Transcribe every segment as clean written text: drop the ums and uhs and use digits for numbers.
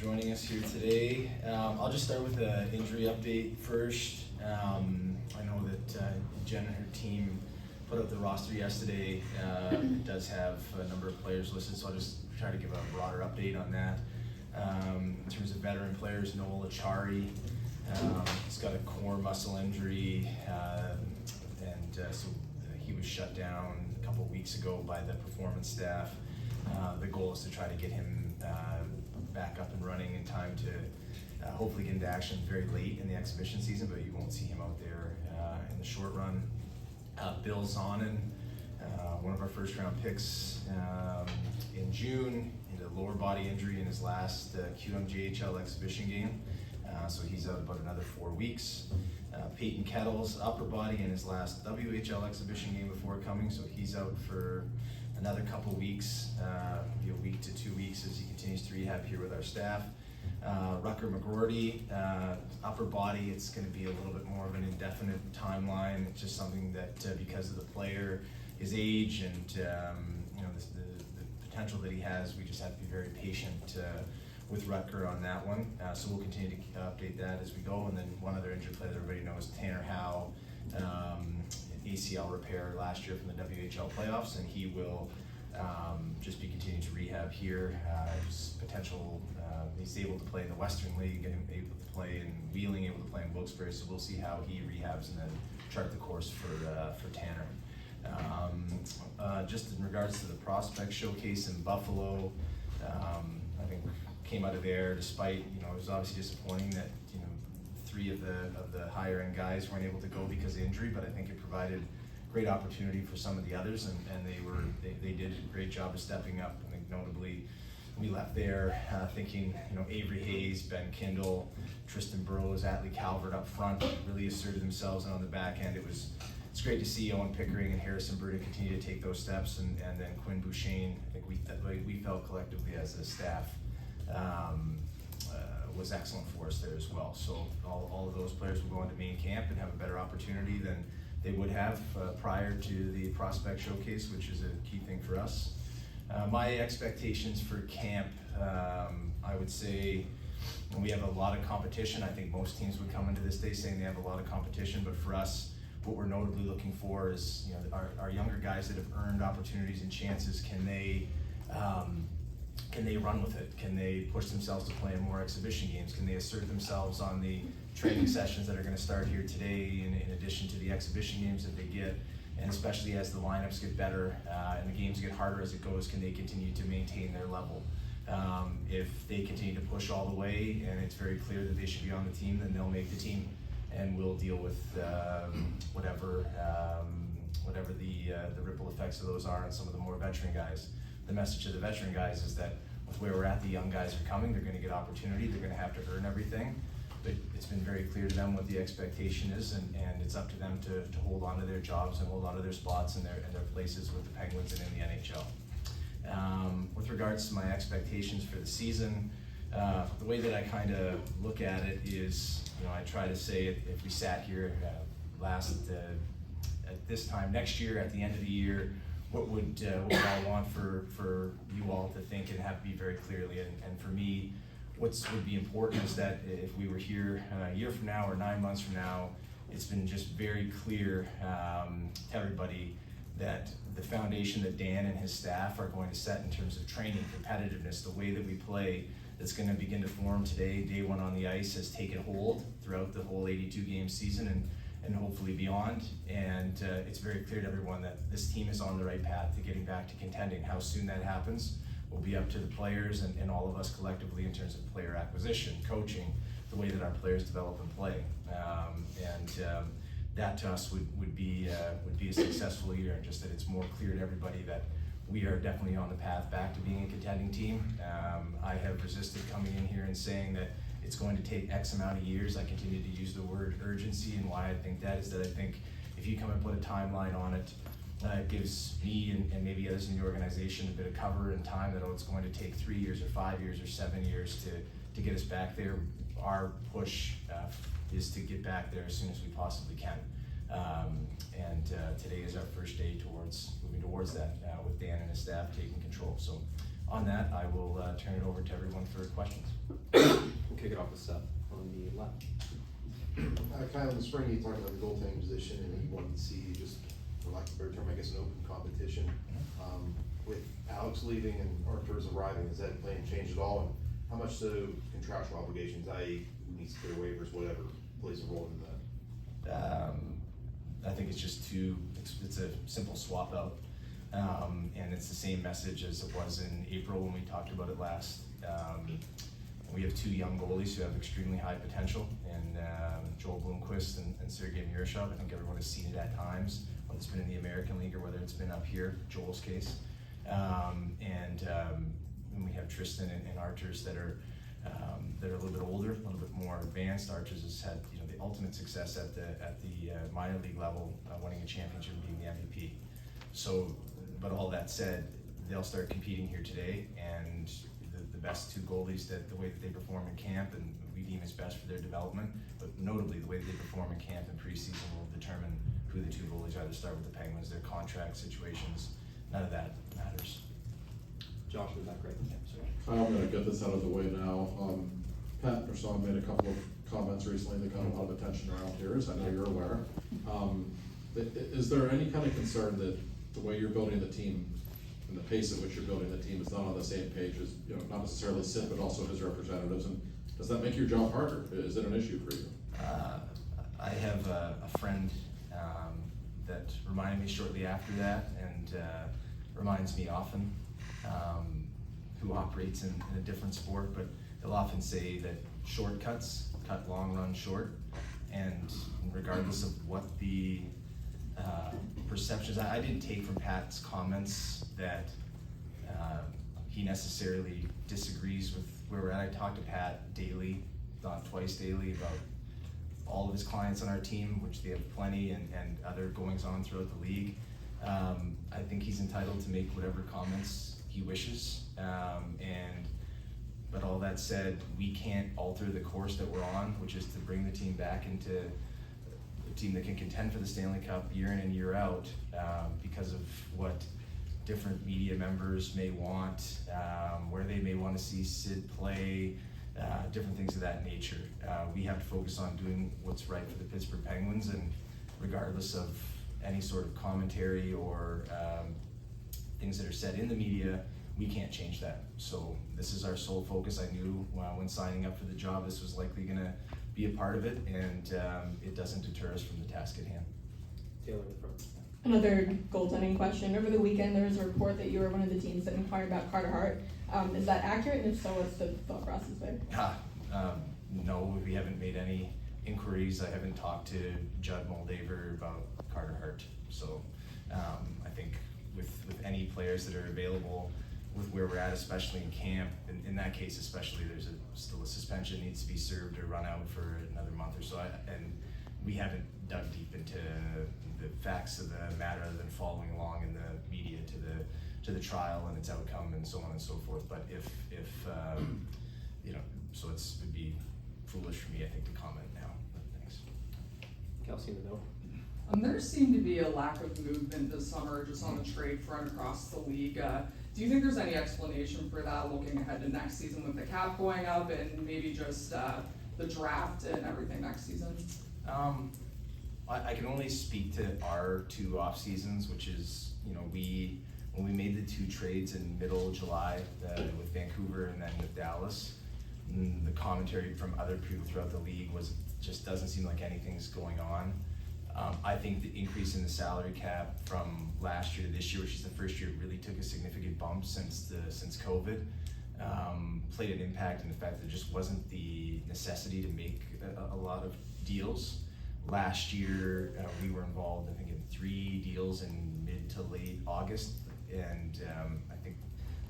joining us here today. I'll just start with the injury update first. I know that Jen and her team put out the roster yesterday. It does have a number of players listed, so I'll just try to give a broader update on that. In terms of veteran players, Noel Achari, he's got a core muscle injury, so he was shut down a couple weeks ago by the performance staff. The goal is to try to get him back up and running in time to hopefully get into action very late in the exhibition season, but you won't see him out there in the short run. Bill Zonin, one of our first round picks in June, he had a lower body injury in his last QMJHL exhibition game, so he's out about another 4 weeks. Peyton Kettles, upper body in his last WHL exhibition game before coming, so he's out for another couple weeks, maybe a week to 2 weeks as he continues to rehab here with our staff. Rucker McGroarty, upper body, it's going to be a little bit more of an indefinite timeline. It's just something that because of the player, his age, and the potential that he has, we just have to be very patient with Rutger on that one. So we'll continue to update that as we go. And then one other injured player that everybody knows, Tanner Howe, ACL repair last year from the WHL playoffs, and he will just be continuing to rehab here. His potential, he's able to play in the Western League, and able to play in Wheeling, able to play in Wilkes-Barre, so we'll see how he rehabs and then chart the course for Tanner. Just in regards to the prospect showcase in Buffalo, I think came out of there despite, it was obviously disappointing that, 3 of the higher end guys weren't able to go because of injury, but I think it provided great opportunity for some of the others, and they did a great job of stepping up. I think notably, we left there thinking, Avery Hayes, Ben Kindle, Tristan Burrows, Atlee Calvert up front really asserted themselves, and on the back end it's great to see Owen Pickering and Harrison Burda continue to take those steps, and then Quinn Bouchane, I think we felt collectively as a staff was excellent for us there as well. So all of those players will go into main camp and have a better opportunity than they would have prior to the prospect showcase, which is a key thing for us. My expectations for camp, I would say we have a lot of competition. I think most teams would come into this day saying they have a lot of competition, but for us, what we're notably looking for is our younger guys that have earned opportunities and chances. Can they run with it? Can they push themselves to play in more exhibition games? Can they assert themselves on the training sessions that are going to start here today, in addition to the exhibition games that they get? And especially as the lineups get better and the games get harder as it goes, can they continue to maintain their level? If they continue to push all the way and it's very clear that they should be on the team, then they'll make the team, and we'll deal with whatever the ripple effects of those are on some of the more veteran guys. The message to the veteran guys is that with where we're at, the young guys are coming, they're going to get opportunity, they're going to have to earn everything, but it's been very clear to them what the expectation is, and it's up to them to hold on to their jobs and hold on to their spots and their places with the Penguins and in the NHL. With regards to my expectations for the season, the way that I kind of look at it is, I try to say if we sat here at this time next year, at the end of the year, what would I want for you all to think and have be very clearly, and for me, what would be important is that if we were here a year from now or 9 months from now, it's been just very clear to everybody that the foundation that Dan and his staff are going to set in terms of training, competitiveness, the way that we play, that's going to begin to form today, day one on the ice, has taken hold throughout the whole 82 game season and hopefully beyond. And it's very clear to everyone that this team is on the right path to getting back to contending. How soon that happens will be up to the players and all of us collectively in terms of player acquisition, coaching, the way that our players develop and play. That to us would be a successful year, and just that it's more clear to everybody that we are definitely on the path back to being a contending team. I have resisted coming in here and saying that it's going to take X amount of years. I continue to use the word urgency, and why I think that is that I think if you come and put a timeline on it, it gives me and maybe others in the organization a bit of cover and time that it's going to take 3 years or 5 years or 7 years to get us back there. Our push is to get back there as soon as we possibly can. Today is our first day towards moving towards that with Dan and his staff taking control. So on that, I will turn it over to everyone for questions. We'll kick it off with Seth on the left. Kyle, in the spring, you talked about the goaltending position, and you wanted to see, just for lack of a better term, I guess, an open competition. With Alex leaving and Artur's arriving, has that plan changed at all? And how much so contractual obligations, i.e., who needs to clear waivers, whatever, plays a role in that? I think it's just it's a simple swap out. And it's the same message as it was in April when we talked about it last. We have two young goalies who have extremely high potential, and Joel Bloomquist and Sergei Murashov. I think everyone has seen it at times, whether it's been in the American League or whether it's been up here, Joel's case. And we have Tristan and Archers that are a little bit older, a little bit more advanced. Archers has had the ultimate success at the minor league level, winning a championship and being the MVP. So, but all that said, they'll start competing here today, and the best two goalies, that the way that they perform in camp and we deem is best for their development, but notably the way that they perform in camp and preseason will determine who the two goalies are to start with the Penguins, their contract situations, none of that matters. Josh, is that great? Yeah, sorry. I'm going to get this out of the way now. Pat Persson made a couple of comments recently that got a lot of attention around here, as I know you're aware. Is there any kind of concern that the way you're building the team and the pace at which you're building the team is not on the same page as, not necessarily Sid, but also his representatives? And does that make your job harder? Is it an issue for you? I have a friend that reminded me shortly after that, and reminds me often, who operates in a different sport, but they'll often say that shortcuts cut long run short, and regardless of what the perceptions, I didn't take from Pat's comments that he necessarily disagrees with where we're at. I talk to Pat daily, not twice daily, about all of his clients on our team, which they have plenty, and other goings on throughout the league. I think he's entitled to make whatever comments he wishes, but all that said, we can't alter the course that we're on, which is to bring the team back into a team that can contend for the Stanley Cup year in and year out, because of what different media members may want, where they may want to see Sid play, different things of that nature. We have to focus on doing what's right for the Pittsburgh Penguins, and regardless of any sort of commentary or things that are said in the media, we can't change that. So this is our sole focus. I knew when signing up for the job this was likely going to be a part of it, and it doesn't deter us from the task at hand. Taylor in the front. Another goaltending question. Over the weekend, there was a report that you were one of the teams that inquired about Carter Hart. Is that accurate? And if so, what's the thought process there? No, we haven't made any inquiries. I haven't talked to Judd Moldaver about Carter Hart. So I think with any players that are available, with where we're at, especially in camp, in that case especially, there's still a suspension needs to be served or run out for another month or so, and we haven't dug deep into the facts of the matter other than following along in the media to the trial and its outcome and so on and so forth. But if so it'd be foolish for me, I think, to comment now. But thanks. Kelsey in the middle. There seemed to be a lack of movement this summer just on the trade front across the league. Do you think there's any explanation for that looking ahead to next season with the cap going up and maybe just the draft and everything next season? I can only speak to our two off seasons, which is, when we made the two trades in middle July with Vancouver and then with Dallas, the commentary from other people throughout the league was just doesn't seem like anything's going on. I think the increase in the salary cap from last year to this year, which is the first year it really took a significant bump since COVID, played an impact in the fact that there just wasn't the necessity to make a lot of deals. Last year, we were involved, I think, in 3 deals in mid to late August, and I think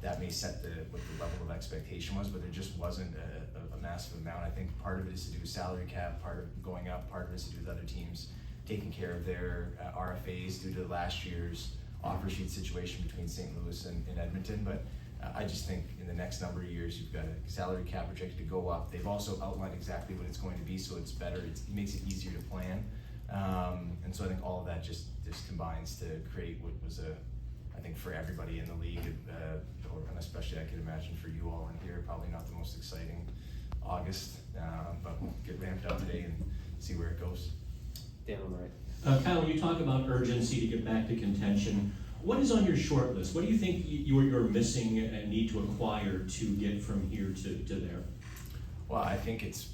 that may set what the level of expectation was, but there just wasn't a massive amount. I think part of it is to do with salary cap, part of going up, part of it is to do with other teams taking care of their RFAs due to last year's offer sheet situation between St. Louis and Edmonton. But I just think in the next number of years, you've got a salary cap projected to go up. They've also outlined exactly what it's going to be, so it's better. It makes it easier to plan. And so I think all of that just combines to create what was a I think for everybody in the league, and especially I can imagine for you all in here, probably not the most exciting August, but we'll get ramped up today and see where it goes. Dan on the right. Kyle, you talk about urgency to get back to contention. What is on your short list? What do you think you're missing and need to acquire to get from here to there? Well, I think it's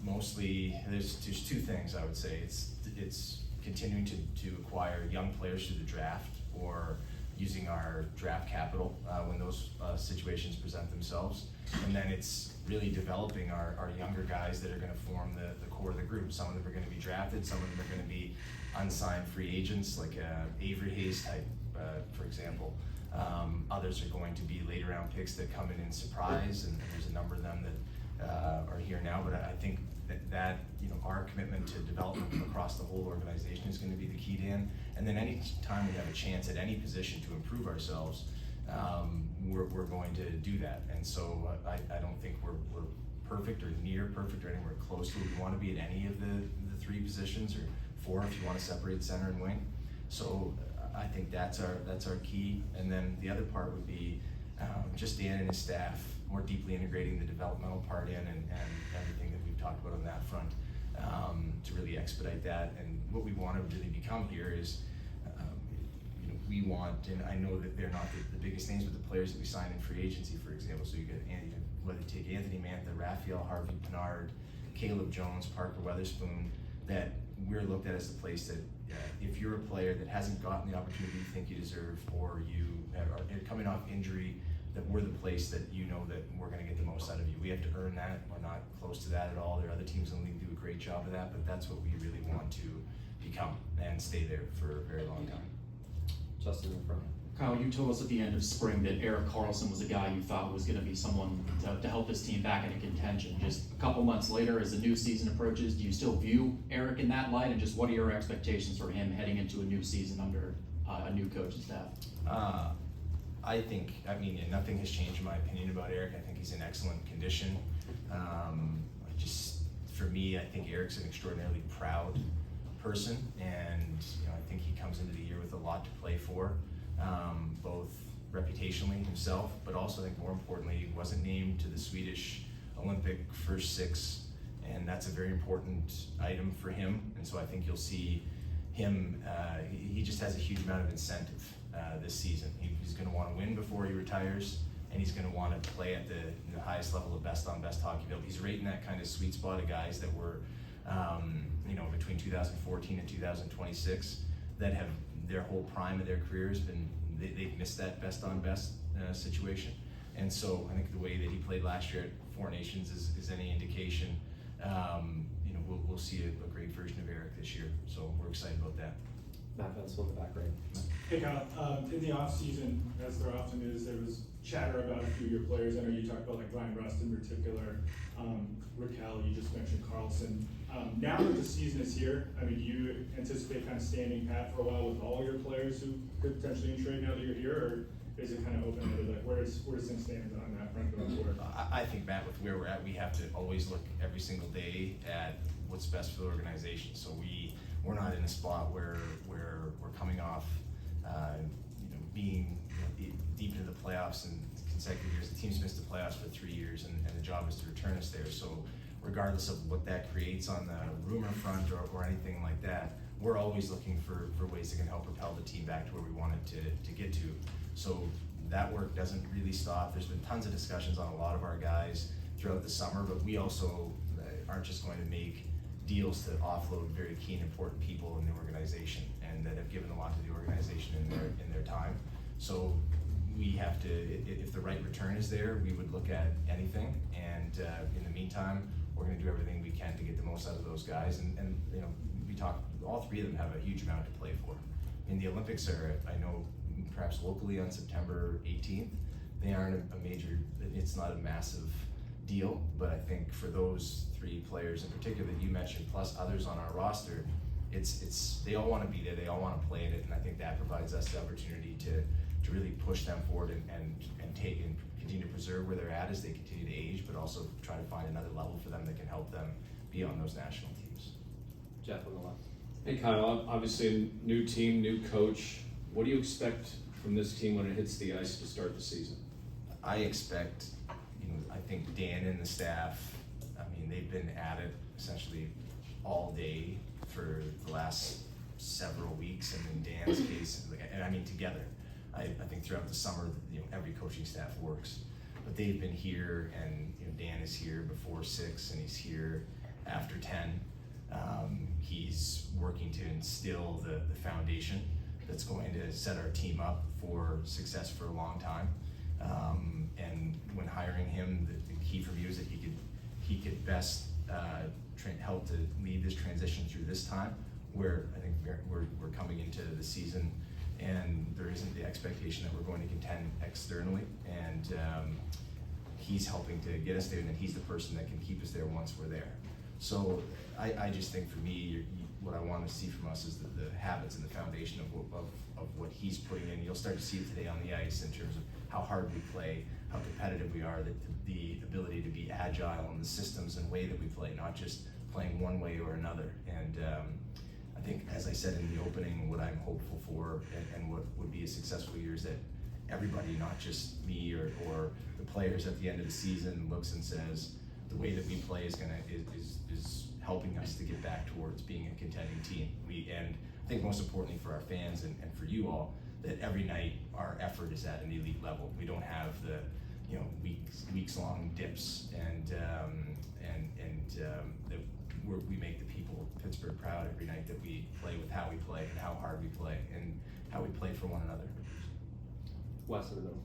mostly, there's two things I would say. It's continuing to acquire young players through the draft or using our draft capital when those situations present themselves. And then it's really developing our younger guys that are going to form the core of the group. Some of them are going to be drafted, some of them are going to be unsigned free agents, like Avery Hayes type, for example. Others are going to be later round picks that come in surprise, and there's a number of them that are here now. But I think that our commitment to development across the whole organization is going to be the key, Dan. And then any time we have a chance at any position to improve ourselves, we're going to do that. And so I don't think we're perfect or near perfect or anywhere close to where we want to be at any of the three positions, or four if you want to separate center and wing. So I think that's our key. And then the other part would be just Dan and his staff more deeply integrating the developmental part in and everything that we've talked about on that front to really expedite that. And what we want to really become here is we want, and I know that they're not the biggest names, but the players that we sign in free agency, for example. So you get whether you take Anthony Mantha, Raphael Harvey Pinard, Caleb Jones, Parker Weatherspoon, that we're looked at as the place that if you're a player that hasn't gotten the opportunity you think you deserve, or you are coming off injury, that we're the place that that we're going to get the most out of you. We have to earn that. We're not close to that at all. There are other teams in the league do a great job of that, but that's what we really want to become and stay there for a very long time. Justin in front. Kyle, you told us at the end of spring that Erik Karlsson was a guy you thought was going to be someone to help this team back into contention. Just a couple months later, as the new season approaches, do you still view Erik in that light? And just what are your expectations for him heading into a new season under a new coaching staff? Nothing has changed in my opinion about Erik. I think he's in excellent condition. For me, I think Erik's an extraordinarily proud person, and I think he comes into the year with a lot to play for, both reputationally himself, but also I think more importantly, he wasn't named to the Swedish Olympic first six, and that's a very important item for him. And so I think you'll see him, he just has a huge amount of incentive this season. He's going to want to win before he retires, and he's going to want to play at the highest level of best on best hockey available. He's right in that kind of sweet spot of guys that were between 2014 and 2026 that have their whole prime of their careers they've missed that best on best situation. And so I think the way that he played last year at Four Nations is any indication. We'll see a great version of Erik this year. So we're excited about that. Matt Vensel in the back right. Hey Kyle, in the off season, as there often is, there was chatter about a few of your players. I know you talked about like Ryan Rust in particular, Raquel, you just mentioned Karlsson. Now that the season is here, do you anticipate kind of standing pat for a while with all your players who could potentially in trade now that you're here, or is it kind of open-ended? Like where does things stand on that front going forward? I think, Matt, with where we're at, we have to always look every single day at what's best for the organization. So we're not in a spot where we're coming off being deep into the playoffs in consecutive years. The team's missed the playoffs for 3 years, and the job is to return us there. So regardless of what that creates on the rumor front or anything like that, we're always looking for ways that can help propel the team back to where we want it to get to. So that work doesn't really stop. There's been tons of discussions on a lot of our guys throughout the summer, but we also aren't just going to make deals to offload very key and important people in the organization and that have given a lot to the organization in their time. So we have to, if the right return is there, we would look at anything. And in the meantime, we're going to do everything we can to get the most out of those guys. And we talk, all three of them have a huge amount to play for. The Olympics are, I know, perhaps locally on September 18th. They aren't a major, it's not a massive deal, but I think for those three players in particular that you mentioned, plus others on our roster, they all want to be there, they all want to play in it, and I think that provides us the opportunity to really push them forward and take and continue to preserve where they're at as they continue to age, but also try to find another level for them that can help them be on those national teams. Jeff on the left. Hey Kyle, obviously new team, new coach. What do you expect from this team when it hits the ice to start the season? I expect, I think Dan and the staff, they've been at it essentially all day for the last several weeks, and in Dan's case, together. I think throughout the summer, every coaching staff works, but they've been here, and Dan is here before 6, and he's here after 10. He's working to instill the foundation that's going to set our team up for success for a long time. And when hiring him, the key for me is that he could best help to lead this transition through this time, where I think we're coming into the season, and there isn't the expectation that we're going to contend externally, and he's helping to get us there, and then he's the person that can keep us there once we're there. So I just think for me, what I want to see from us is the habits and the foundation of what he's putting in. You'll start to see it today on the ice in terms of how hard we play, how competitive we are, the ability to be agile in the systems and way that we play, not just playing one way or another. And I think, as I said in the opening, what I'm hopeful for and what would be a successful year is that everybody, not just me or the players at the end of the season, looks and says, the way that we play is helping us to get back towards being a contending team. And I think most importantly for our fans and for you all, that every night our effort is at an elite level. We don't have the weeks long dips, and that we make the people of Pittsburgh proud every night that we play with how we play and how hard we play and how we play for one another. Wes in the middle.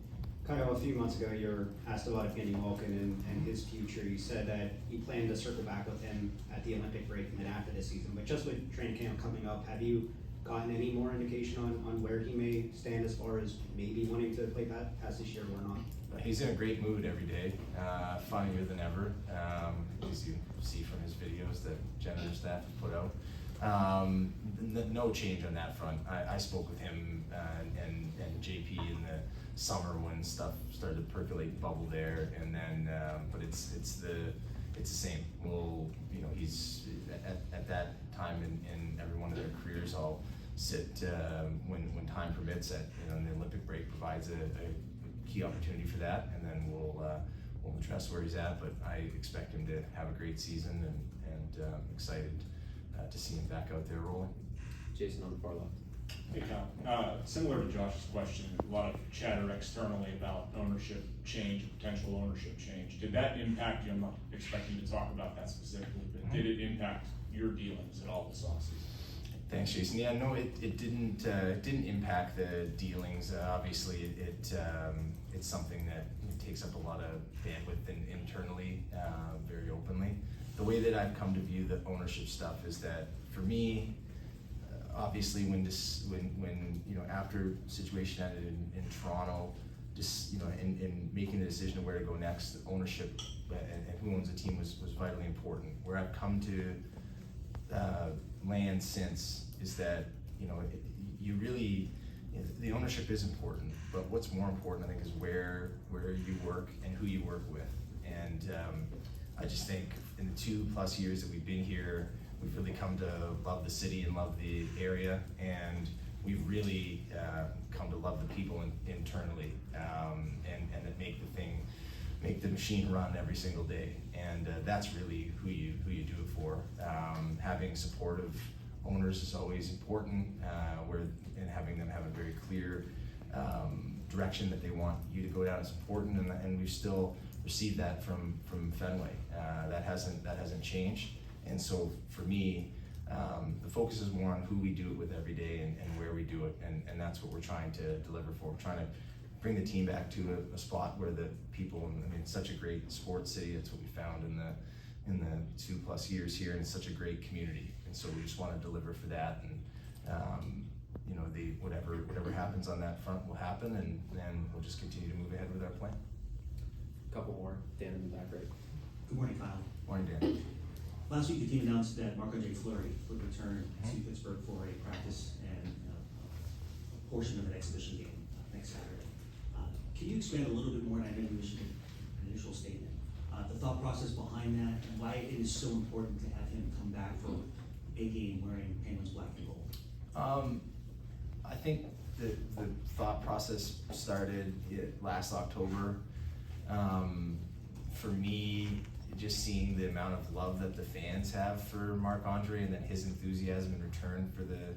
Kyle, a few months ago, you were asked about Evgeny Malkin and his future. You said that you plan to circle back with him at the Olympic break and then after this season. But just with training camp coming up, have you gotten any more indication on where he may stand as far as maybe wanting to play past this year or not? He's in a great mood every day, funnier than ever, as you see from his videos that Jen and her staff have put out. No change on that front. I spoke with him and JP in the summer when stuff started to percolate and bubble there, and then but it's the same. Well, he's at that time in every one of their careers, I'll sit when time permits. The Olympic break provides a key opportunity for that, and then we'll address where he's at. But I expect him to have a great season, and excited to see him back out there rolling. Jason on the far left. Hey Kyle, similar to Josh's question, a lot of chatter externally about ownership change, potential ownership change. Did that impact you? I'm not expecting to talk about that specifically, but did it impact your dealings at all this offseason? Thanks, Jason. Yeah, no, it didn't impact the dealings. Obviously, it's something that takes up a lot of bandwidth internally, very openly. The way that I've come to view the ownership stuff is that for me, obviously, when after situation ended in Toronto, in making the decision of where to go next, the ownership and who owns the team was vitally important. Where I've come to land since is that the ownership is important, but what's more important, I think, is where you work and who you work with. And I just think in the 2+ years that we've been here, we've really come to love the city and love the area, and we've really come to love the people internally, and that make the machine run every single day. And that's really who you do it for. Having supportive owners is always important, and having them have a very clear direction that they want you to go down is important, and we've still received that from Fenway. That hasn't changed. And so for me, the focus is more on who we do it with every day and where we do it, and that's what we're trying to deliver for. We're trying to bring the team back to a spot where the people, it's such a great sports city. That's what we found in the 2+ years here, and it's such a great community. And so we just want to deliver for that, and whatever happens on that front will happen, and then we'll just continue to move ahead with our plan. Couple more. Dan in the back right. Good morning, Kyle. Morning, Dan. Last week, the team announced that Marc-Andre Fleury would return to Pittsburgh for a practice and a portion of an exhibition game next Saturday. Can you expand a little bit more, and I know you issued an initial statement, the thought process behind that, and why it is so important to have him come back for a game wearing Penguins black and gold? I think the thought process started last October. For me, just seeing the amount of love that the fans have for Marc-Andre and then his enthusiasm in return for the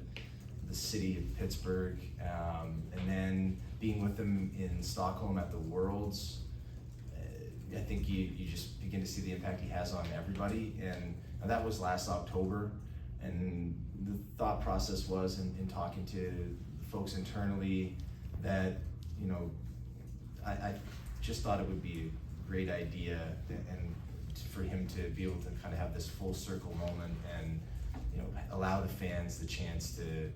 city of Pittsburgh, and then being with them in Stockholm at the Worlds, I think you just begin to see the impact he has on everybody. And that was last October, and the thought process was in talking to folks internally that, you know, I just thought it would be a great idea and for him to be able to kind of have this full circle moment and, you know, allow the fans the chance to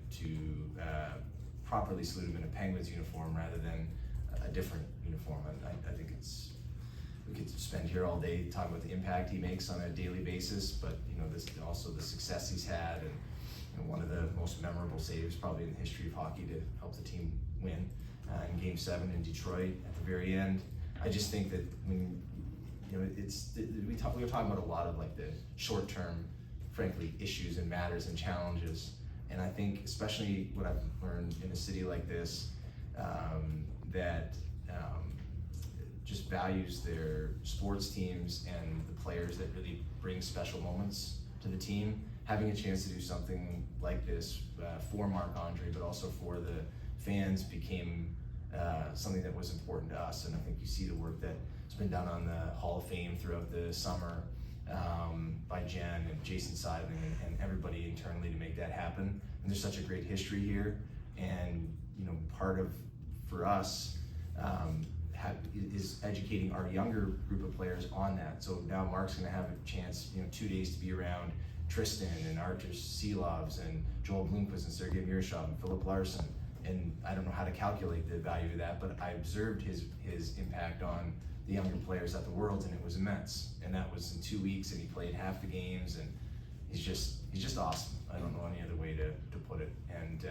properly salute him in a Penguins uniform rather than a different uniform. I think we could spend here all day talking about the impact he makes on a daily basis, but you know, this also the success he's had, and you know, one of the most memorable saves probably in the history of hockey to help the team win in Game 7 in Detroit at the very end. I just think that when you know, we were talking about a lot of like the short-term, frankly, issues and matters and challenges, and I think especially what I've learned in a city like this, that just values their sports teams and the players that really bring special moments to the team. Having a chance to do something like this for Marc-Andre, but also for the fans, became something that was important to us. And I think you see the work that's been done on the Hall of Fame throughout the summer by Jen and Jason Seidling and everybody internally to make that happen. And there's such a great history here, and you know, part of for us is educating our younger group of players on that. So now Mark's going to have a chance, you know, 2 days to be around Tristan and Artur Silovs and Joel Blomqvist and Sergei Miroshov and Philip Larson. And I don't know how to calculate the value of that, but I observed his impact on the younger players at the Worlds, and it was immense. And that was in 2 weeks, and he played half the games, and he's just awesome. I don't know any other way to put it. And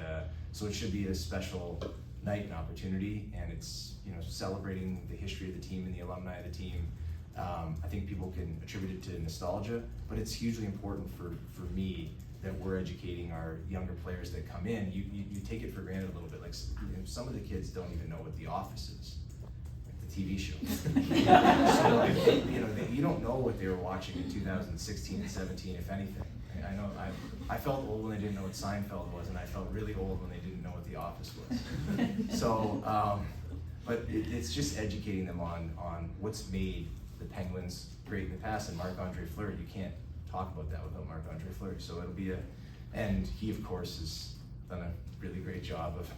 so it should be a special night and opportunity, and it's, you know, celebrating the history of the team and the alumni of the team. I think people can attribute it to nostalgia, but it's hugely important for me that we're educating our younger players that come in. You take it for granted a little bit. Like, you know, some of the kids don't even know what The Office is, like the TV show. So like, you know, you don't know what they were watching in 2016 and 17, if anything. I know I felt old when they didn't know what Seinfeld was, and I felt really old when they didn't know what The Office was. So, but it's just educating them on what's made the Penguins great in the past. And Marc-Andre Fleury, you can't talk about that without Marc-Andre Fleury. So it'll be and he of course has done a really great job of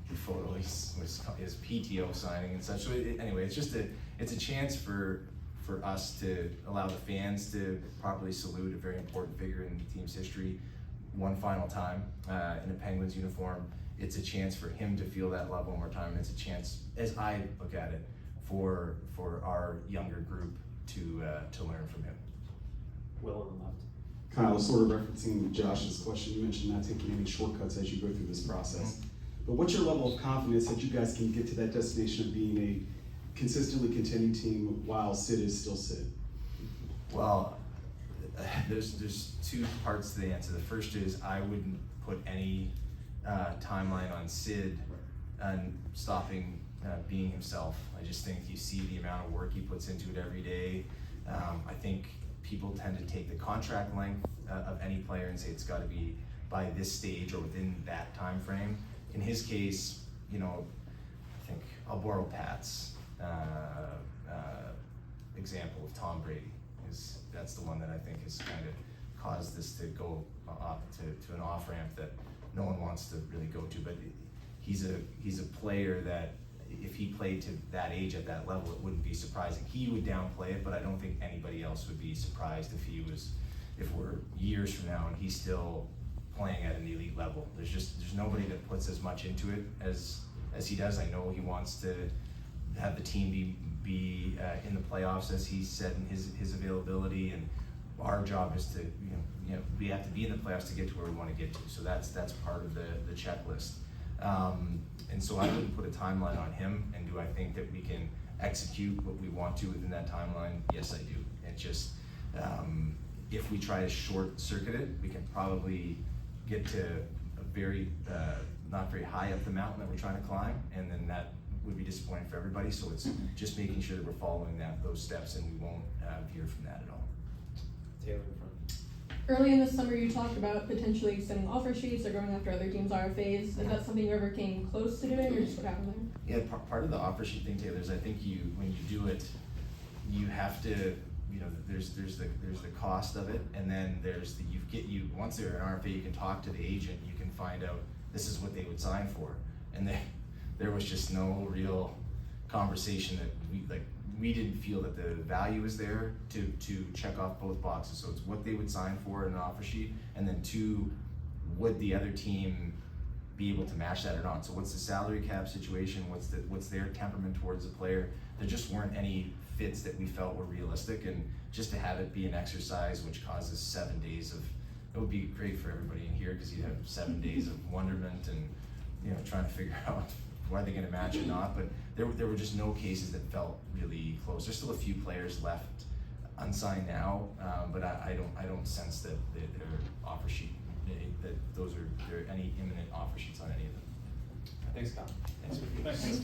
the photo, his PTO signing and such. So anyway, it's a chance for us to allow the fans to properly salute a very important figure in the team's history one final time in a Penguins uniform. It's a chance for him to feel that love one more time. It's a chance, as I look at it, for our younger group to learn from him. Will on the left. Kyle, sort of referencing Josh's question, you mentioned not taking any shortcuts as you go through this process. But what's your level of confidence that you guys can get to that destination of being a consistently contending team while Sid is still Sid? Well, there's two parts to the answer. The first is I wouldn't put any timeline on Sid and stopping being himself. I just think you see the amount of work he puts into it every day. I think people tend to take the contract length of any player and say it's got to be by this stage or within that time frame. In his case, you know, I think I'll borrow Pat's example of Tom Brady. That's the one that I think has kind of caused this to go to an off ramp that no one wants to really go to. But he's a player that if he played to that age at that level, it wouldn't be surprising. He would downplay it, but I don't think anybody else would be surprised if we're years from now and he's still playing at an elite level. There's nobody that puts as much into it as he does. I know he wants to have the team be in the playoffs, as he said in his availability, and our job is to we have to be in the playoffs to get to where we want to get to. So that's part of the checklist. And so I wouldn't put a timeline on him. And do I think that we can execute what we want to within that timeline? Yes, I do. It's just if we try to short circuit it, we can probably get to a very not very high up the mountain that we're trying to climb, and then that would be disappointing for everybody. So it's just making sure that we're following those steps, and we won't veer from that at all. Taylor in front. Early in the summer, you talked about potentially extending offer sheets or going after other teams' RFAs. Is that something you ever came close to doing, or just what happened there? Yeah, part of the offer sheet thing, Taylor, is I think when you do it, you have to, there's the cost of it, and then there's once they're an RFA, you can talk to the agent, you can find out this is what they would sign for, and there was just no real conversation that we didn't feel that the value was there to check off both boxes. So it's what they would sign for in an offer sheet, and then two, would the other team be able to match that or not? So what's the salary cap situation? What's their temperament towards the player? There just weren't any fits that we felt were realistic, and just to have it be an exercise which causes 7 days it would be great for everybody in here, because you'd have 7 days of wonderment and trying to figure out why they're going to match or not. But there were just no cases that felt really close. There's still a few players left unsigned now, but I don't sense that their offer sheet, that there are any imminent offer sheets on any of them. Thanks, Kyle. Thanks.